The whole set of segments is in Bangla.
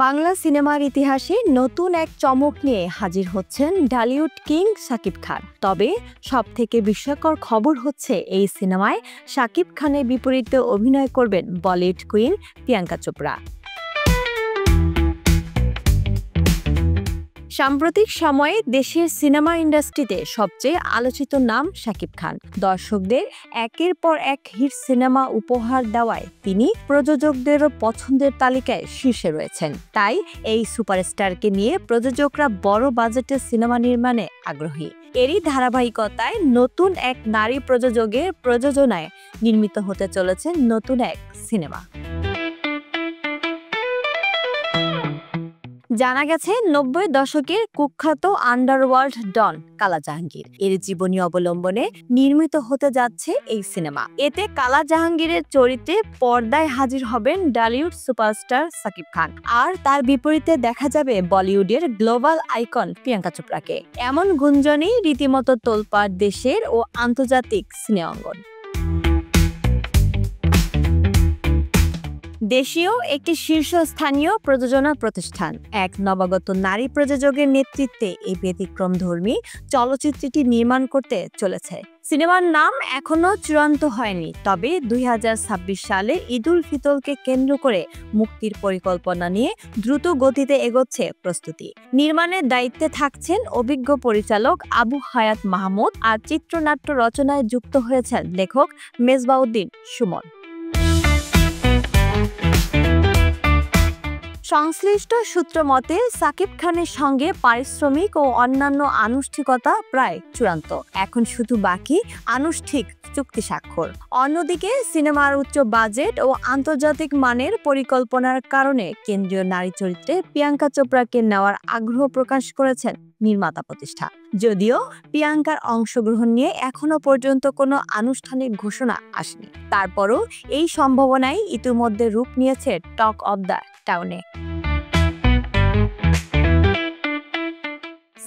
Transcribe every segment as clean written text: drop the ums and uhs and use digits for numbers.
বাংলা সিনেমার ইতিহাসে নতুন এক চমক নিয়ে হাজির হচ্ছেন ঢালিউড কিং শাকিব খান। তবে সবথেকে বিস্ময়কর খবর হচ্ছে এই সিনেমায় শাকিব খানের বিপরীতে অভিনয় করবেন বলিউড কুইন প্রিয়াঙ্কা চোপড়া। সাম্প্রতিক সময়ে দেশের সিনেমা ইন্ডাস্ট্রিতে সবচেয়ে আলোচিত নাম শাকিব খান। দর্শকদের একের পর এক হিট সিনেমা উপহার দেওয়ায় তিনি প্রযোজকদেরও পছন্দের তালিকায় শীর্ষে রয়েছেন। তাই এই সুপারস্টারকে নিয়ে প্রযোজকরা বড় বাজেটের সিনেমা নির্মাণে আগ্রহী। এরই ধারাবাহিকতায় নতুন এক নারী প্রযোজকের প্রযোজনায় নির্মিত হতে চলেছে নতুন এক সিনেমা। জানা গেছে ৯০ দশকের কুখ্যাত আন্ডারওয়ার্ল্ড ডন কালা জাহাঙ্গীর এর জীবনী অবলম্বনে নির্মিত হতে যাচ্ছে এই সিনেমা। এতে কালা জাহাঙ্গীরের চরিত্রে পর্দায় হাজির হবেন ঢালিউড সুপারস্টার শাকিব খান, আর তার বিপরীতে দেখা যাবে বলিউডের গ্লোবাল আইকন প্রিয়াঙ্কা চোপড়াকে। এমন গুঞ্জনই রীতিমতো তোলপাড় দেশের ও আন্তর্জাতিক সিনে অঙ্গন। দেশীয় একটি শীর্ষস্থানীয় প্রযোজনা প্রতিষ্ঠান এক নবাগত নারী প্রযোজকের নেতৃত্বে এই ব্যতিক্রমধর্মী চলচ্চিত্রটি নির্মাণ করতে চলেছে। সিনেমার নাম এখনো চূড়ান্ত হয়নি, তবে ২০২৬ সালে ঈদুল ফিতরকে কেন্দ্র করে মুক্তির পরিকল্পনা নিয়ে দ্রুত গতিতে এগোচ্ছে প্রস্তুতি। নির্মাণের দায়িত্বে থাকছেন অভিজ্ঞ পরিচালক আবু হায়াত মাহমুদ, আর চিত্রনাট্য রচনায় যুক্ত হয়েছেন লেখক মেজবাউদ্দিন সুমন। সংশ্লিষ্ট সূত্র মতে শাকিব খানের সঙ্গে পারিশ্রমিক ও অন্যান্য আনুষ্ঠানিকতা প্রায় চূড়ান্ত, এখন শুধু বাকি আনুষ্ঠানিক চুক্তি স্বাক্ষর। অন্যদিকে সিনেমার উচ্চ বাজেট ও আন্তর্জাতিক মানের পরিকল্পনার কারণে কেন্দ্রীয় নারী চরিত্রে প্রিয়াঙ্কা চোপড়াকে নেওয়ার আগ্রহ প্রকাশ করেছেন নির্মাতা প্রতিষ্ঠান। যদিও প্রিয়াঙ্কার অংশগ্রহণ নিয়ে এখনো পর্যন্ত কোনো আনুষ্ঠানিক ঘোষণা আসেনি, তারপরও এই সম্ভাবনাই ইতিমধ্যে রূপ নিয়েছে টক অব দ্য টাউনে।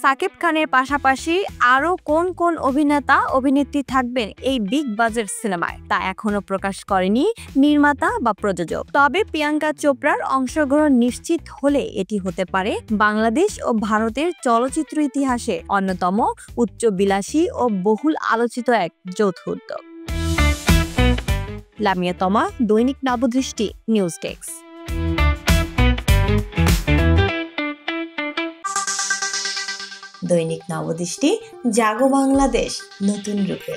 শাকিব খানের পাশাপাশি আরও কোন কোন অভিনেতা অভিনেত্রী থাকবেন এই বিগ বাজেট সিনেমায় তা এখনো প্রকাশ করেনি নির্মাতা বা প্রযোজক। তবে প্রিয়াঙ্কা চোপড়ার অংশগ্রহণ নিশ্চিত হলে এটি হতে পারে বাংলাদেশ ও ভারতের চলচ্চিত্র ইতিহাসে অন্যতম উচ্চবিলাসী ও বহুল আলোচিত এক যৌথ উদ্যোগ। লামিয়া তমা, দৈনিক নবদৃষ্টি, নিউজ ডেস্ক। দৈনিক নবদৃষ্টি, জাগো বাংলাদেশ নতুন রূপে।